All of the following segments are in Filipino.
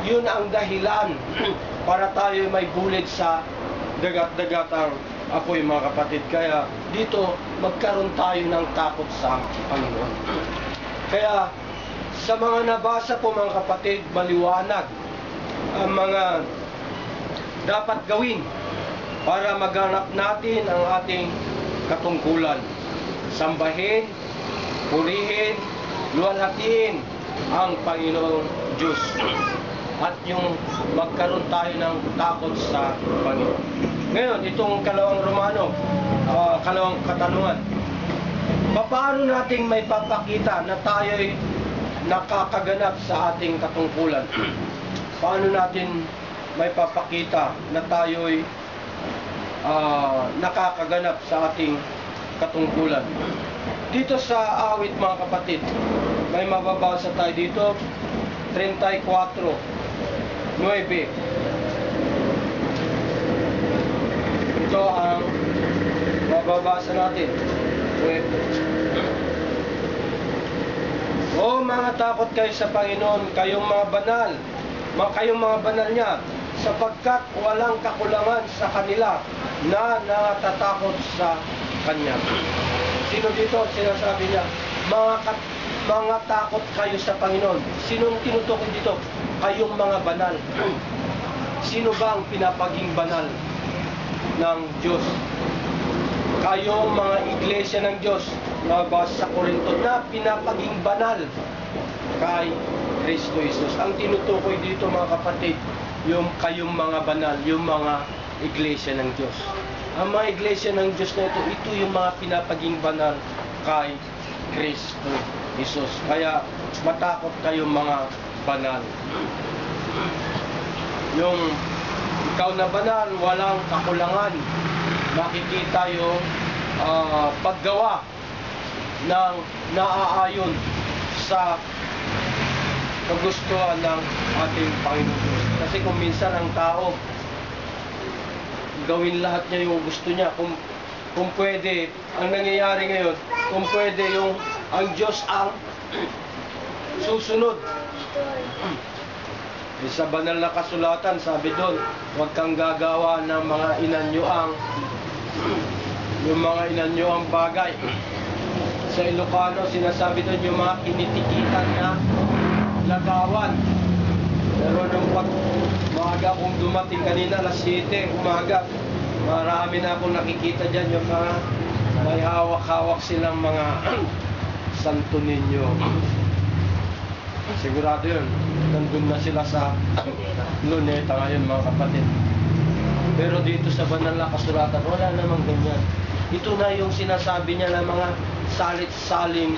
Yun ang dahilan para tayo may bulig sa dagat-dagatang apoy, mga kapatid. Kaya dito magkaroon tayo ng takot sa Panginoon. Kaya sa mga nabasa po, mga kapatid, maliwanag ang mga dapat gawin para maganap natin ang ating katungkulan. Sambahin, purihin, luwalhatiin ang Panginoong Diyos at yung magkaroon tayo ng takot sa Panginoon. Ngayon, itong kalawang katanungan, paano natin may papakita na tayo'y nakakaganap sa ating katungkulan? Paano natin may papakita na tayo'y nakakaganap sa ating katungkulan? Dito sa awit, mga kapatid, may mababasa tayo dito, 34:9. Ito ang mababasa natin. O mga takot kayo sa Panginoon, kayong mga banal niya, sapagkat walang kakulangan sa kanila na natatakot sa Kanya. Sino dito? Sinasabi niya, mga takot kayo sa Panginoon. Sinong tinutukoy dito? Kayong mga banal. Sino ba ang pinapaging banal ng Diyos? Kayong mga iglesia ng Diyos, nabasa sa Korinto, na pinapaging banal kay Kristo Jesus. Ang tinutukoy dito, mga kapatid, yung kayong mga banal, yung mga iglesia ng Diyos. Ang mga iglesia ng Diyos na ito yung mga pinapaging banal kay Kristo Jesus. Kaya matakot kayong mga banal. Yung ikaw na banal, walang kakulangan. Makikita yung paggawa ng naaayon sa kagustuhan ng ating Panginoon. Kasi kung minsan ang tao, gawin lahat niya yung gusto niya. Kung pwede, ang nangyayari ngayon, kung pwede yung ang Diyos ang susunod. Sa banal na kasulatan, sabi doon, huwag kang gagawa ng mga inanyuang bagay. Sa Ilocano, sinasabi doon yung mga kinitikitan na lagawan. Pero nung maaga kung dumating kanina, alas 7 umaga, marami na akong nakikita dyan yung mga may hawak-hawak silang mga santo ninyo. Sigurado yun, nandun na sila sa luneta ngayon, mga kapatid. Pero dito sa banal na kasulatan, wala namang ganyan. Ito na yung sinasabi niya ng mga salit-saling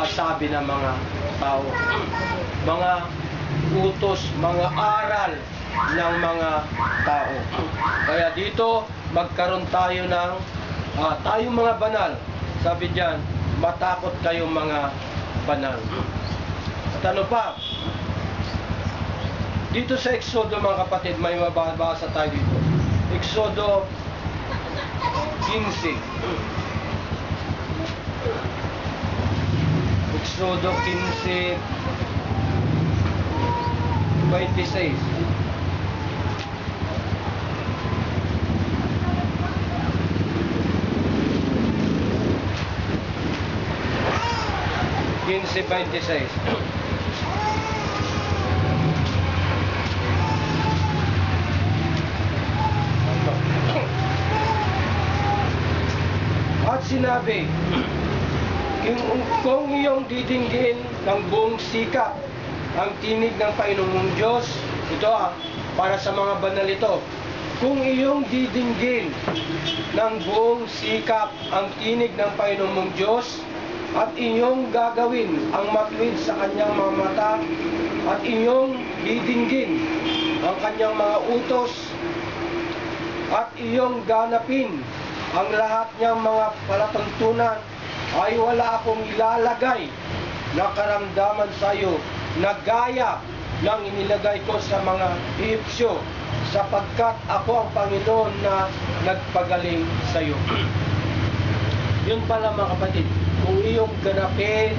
sabi ng mga tao. Mga utos, mga aral ng mga tao. Kaya dito, magkaroon tayo ng tayong mga banal. Sabi diyan, matakot kayong mga banal. At ano pa? Dito sa Exodo, mga kapatid, may mababasa tayo dito. Exodo 15. Exodo 15, 26. At sinabi, kung iyong didinggin ng buong sikap ang tinig ng Panginoon mong Diyos, ito para sa mga banal ito, kung iyong didinggin ng buong sikap ang tinig ng Panginoon mong Diyos, at inyong gagawin ang matuwid sa kanyang mga mata, at inyong didinggin ang kanyang mga utos, at iyong ganapin ang lahat niyang mga palatuntunan, ay wala akong ilalagay na karamdaman sa iyo na gaya ng inilagay ko sa mga Ehipsyo, sapagkat ako ang Panginoon na nagpagaling sa iyo. Yun pala, mga kapatid, kung iyong ganapin,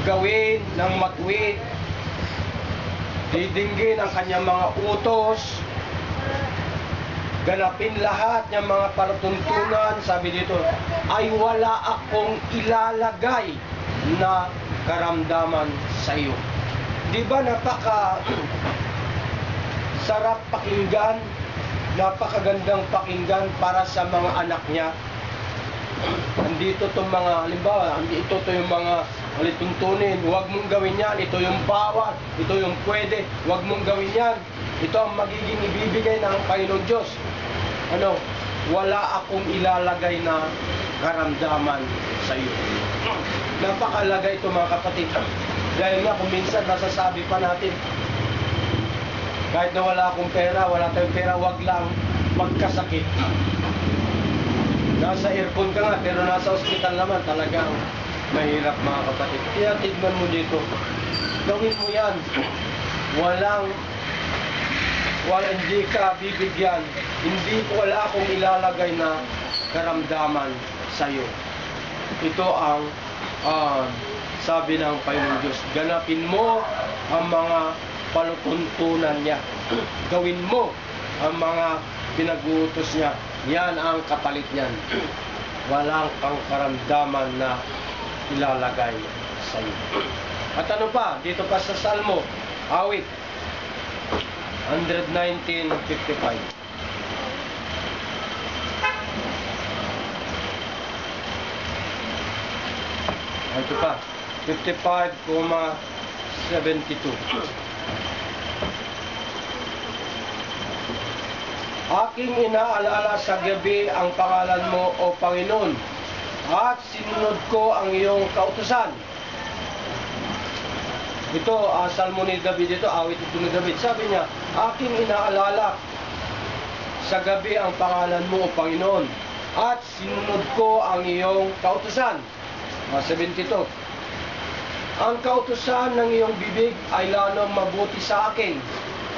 gawin ng matuwid didinggin ang kanyang mga utos, ganapin lahat ng mga palatuntunan, sabi dito, ay wala akong ilalagay na karamdaman sa iyo. Di ba sarap pakinggan, napakagandang pakinggan para sa mga anak niya? Andito itong mga, halimbawa, ito yung mga alituntunin, huwag mong gawin yan, ito yung bawal, ito yung pwede, huwag mong gawin yan. Ito ang magiging ibibigay ng Panginoon Diyos. Wala akong ilalagay na karamdaman sa iyo. Napakalaga ito mga kapatid. Dahil nga kung minsan nasasabi pa natin, kahit na wala akong pera, wala tayong pera, wag lang magkasakit. Nasa aircon ka nga, pero nasa ospital naman, talagang mahirap mga kapatid. Kaya tignan mo dito, gawin mo yan. Hindi ka bibigyan, wala akong ilalagay na karamdaman sa iyo. Ito ang sabi ng Panginoon Diyos, ganapin mo ang mga palutuntunan niya. Gawin mo ang mga pinag-uutos niya. Yan ang kapalit niyan. Walang kang karamdaman na ilalagay sa iyo. At ano pa? Dito pa sa Salmo, awit 119:55. Ito pa, 55,72. Aking inaalala sa gabi ang pangalan mo, O Panginoon, at sinunod ko ang iyong kautusan. Ito, Salmo ni David, ito, awit ito ni David. Sabi niya, aking inaalala sa gabi ang pangalan mo, O Panginoon, at sinunod ko ang iyong kautusan. 72. Ang kautusan ng iyong bibig ay lalong mabuti sa akin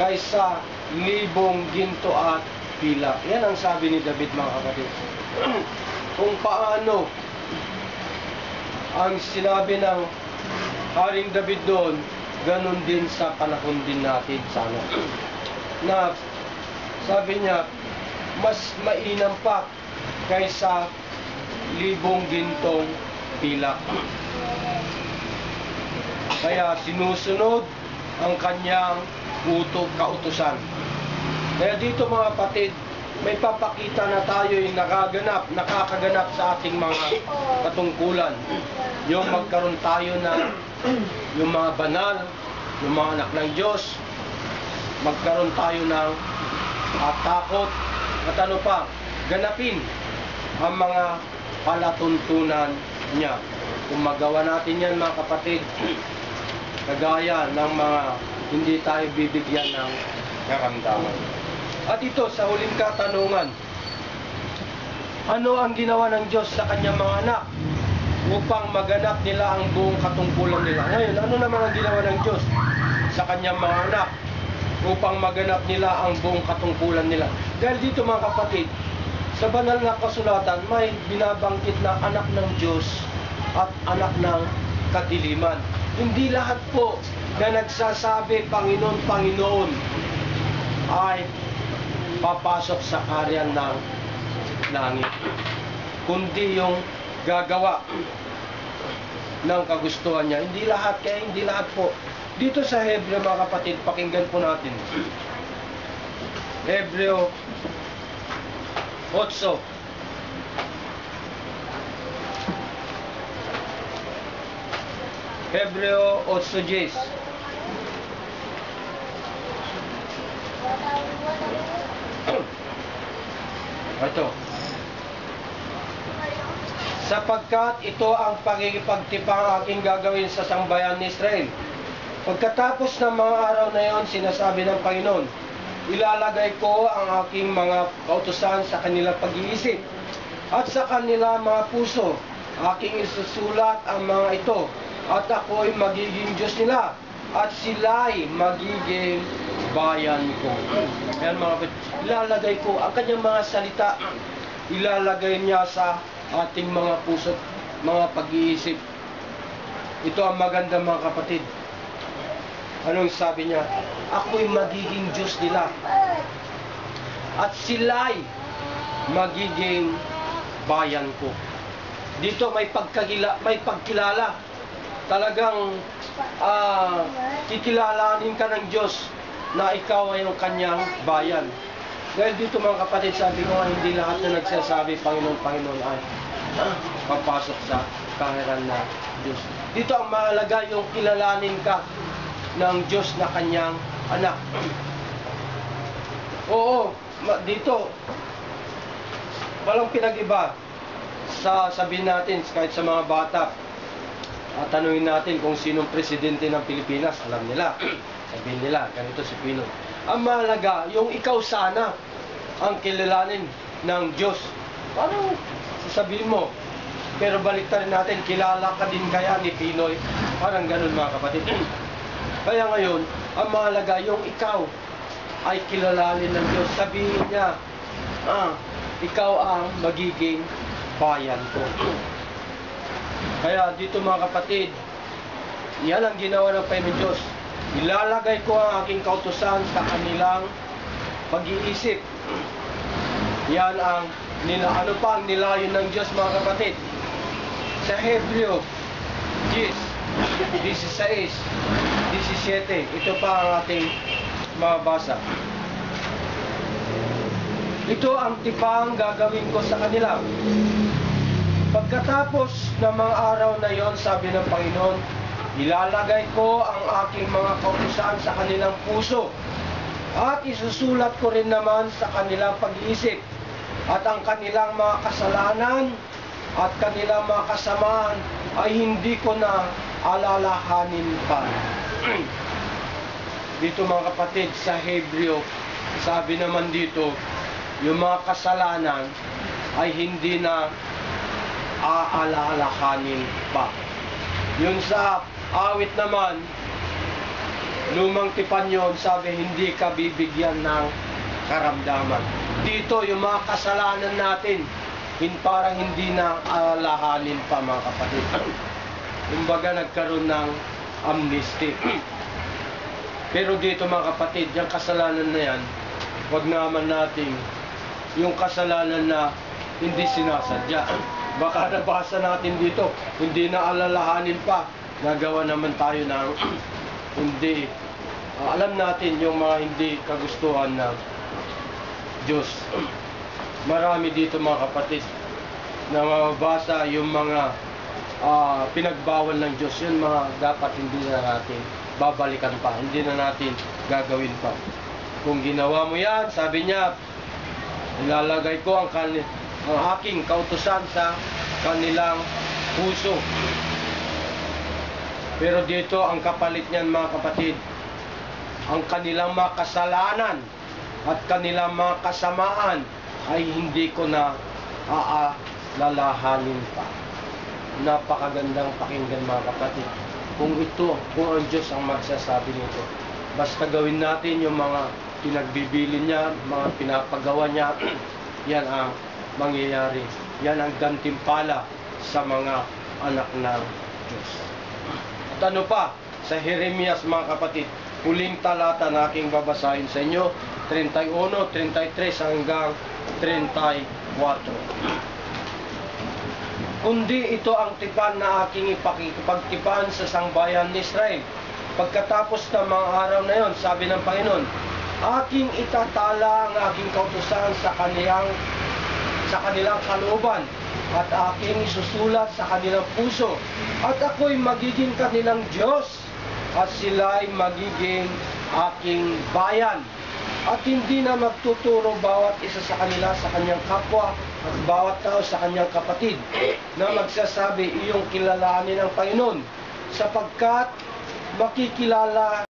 kaysa libong ginto at pilak. Yan ang sabi ni David mga kapatid. Kung paano ang sinabi ng Haring David doon, ganun din sa panahon din natin sana. Na sabi niya, mas mainam pa kaysa libong gintong pilak. Kaya sinusunod ang kanyang kautusan. Kaya dito mga kapatid, may papakita na tayo'y nakakaganap sa ating mga katungkulan. Yung magkaroon tayo na yung mga banal, yung mga anak ng Diyos, magkaroon tayo ng takot, at ano pa, ganapin ang mga palatuntunan niya. Kung magawa natin yan mga kapatid, kagaya ng mga hindi tayo bibigyan ng karamdaman. At ito, sa huling katanungan, ano ang ginawa ng Diyos sa kanyang mga anak upang maganap nila ang buong katungkulan nila? Ngayon, ano naman ang ginawa ng Diyos sa kanyang mga anak upang maganap nila ang buong katungkulan nila? Dahil dito mga kapatid, sa banal na kasulatan, may binabanggit na anak ng Diyos at anak ng kadiliman. Hindi lahat po na nagsasabi, Panginoon, Panginoon, ay papasok sa karyan ng langit, kundi yung gagawa ng kagustuhan niya. Hindi lahat, kaya hindi lahat po. Dito sa Hebreo mga kapatid, pakinggan po natin. Hebreo 8. Hebreo 8:10. Ito. Sapagkat ito ang pagkikipagtipang aking gagawin sa sambayan ni Israel. Pagkatapos ng mga araw na yon, sinasabi ng Panginoon, ilalagay ko ang aking mga kautusan sa kanilang pag-iisip at sa kanila mga puso. Aking isusulat ang mga ito at ako'y magiging Diyos nila at sila'y magiging bayan ko. Ayan mga kapatid, ilalagay ko ang kanyang mga salita, ilalagay niya sa ating mga puso, mga pag-iisip. Ito ang maganda mga kapatid. Anong sabi niya? Ako'y magiging Diyos nila. At sila'y magiging bayan ko. Dito may pagkilala. Talagang kikilalanin ka ng Diyos na ikaw ay ang kanyang bayan. Dahil dito mga kapatid, sabi ko hindi lahat na nagsasabi Panginoon, Panginoon ay papasok sa kahiran na Diyos. Dito ang mahalaga yung kilalanin ka ng Diyos na kanyang anak. Oo, dito walang pinag-iba sa sabihin natin kahit sa mga bata. Tanungin natin kung sinong presidente ng Pilipinas, alam nila. Sabihin nila, ganito si Pinoy. Ang mahalaga, yung ikaw sana ang kilalanin ng Diyos. Parang sasabihin mo, pero baliktarin natin, kilala ka din kaya ni Pinoy? Parang ganun mga kapatid. Kaya ngayon, ang mahalaga, yung ikaw ay kilalanin ng Diyos. Sabihin niya, ikaw ang magiging bayan ko. Kaya dito mga kapatid, yan ang ginawa ng Panginoon Diyos. Ilalagay ko ang aking kautusan sa kanilang pag-iisip. Yan ang ano pa ang nilayon ng Diyos mga kapatid. Sa Hebreo 10:16, 17, ito pa ang ating mabasa. Ito ang tipang gagawin ko sa kanila. Pagkatapos ng mga araw na yon, sabi ng Panginoon, ilalagay ko ang aking mga kautusan sa kanilang puso at isusulat ko rin naman sa kanilang pag-iisip, at ang kanilang mga kasalanan at kanilang mga kasamaan ay hindi ko na alalahanin pa. Dito mga kapatid, sa Hebreo, sabi naman dito, yung mga kasalanan ay hindi na aalalahanin pa. Yun sa awit naman, lumang tipan yun, sabi hindi ka bibigyan ng karamdaman. Dito yung mga kasalanan natin, parang hindi na aalalahanin pa mga kapatid. Kumbaga nagkaroon ng amnesty. Pero dito mga kapatid, yung kasalanan na yan, wag naman natin yung kasalanan na hindi sinasadya. Baka nabasa natin dito, hindi na alalahanin pa. Nagawa naman tayo ng hindi. Alam natin yung mga hindi kagustuhan ng Diyos. Marami dito mga kapatid na mababasa yung mga pinagbawal ng Diyos. Yun mga dapat hindi na natin babalikan pa. Hindi na natin gagawin pa. Kung ginawa mo yan, sabi niya, ilalagay ko ang aking kautusan sa kanilang puso. Pero dito ang kapalit niyan mga kapatid, ang kanilang mga kasalanan at kanilang mga kasamaan ay hindi ko na aalalahanin pa. Napakagandang pakinggan mga kapatid. Kung ang Diyos ang magsasabi nito, basta gawin natin yung mga pinagbibilin niya, mga pinapagawa niya, yan ang mangyayari. Yan ang gantimpala sa mga anak ng Diyos. At ano pa, sa Jeremias mga kapatid, huling talata na aking babasahin sa inyo, 31, 33 hanggang 34. Kundi ito ang tipan na aking ipagtipan sa sangbayan ni Israel. Pagkatapos ng mga araw na yon, sabi ng Panginoon, aking itatala ang aking kautusan sa kanilang kalooban at aking isusulat sa kanilang puso, at ako'y magiging kanilang Diyos at sila'y magiging aking bayan. At hindi na magtuturo bawat isa sa kanila sa kanyang kapwa at bawat tao sa kanyang kapatid na magsasabi iyong kilalanin ng Panginoon, sapagkat makikilala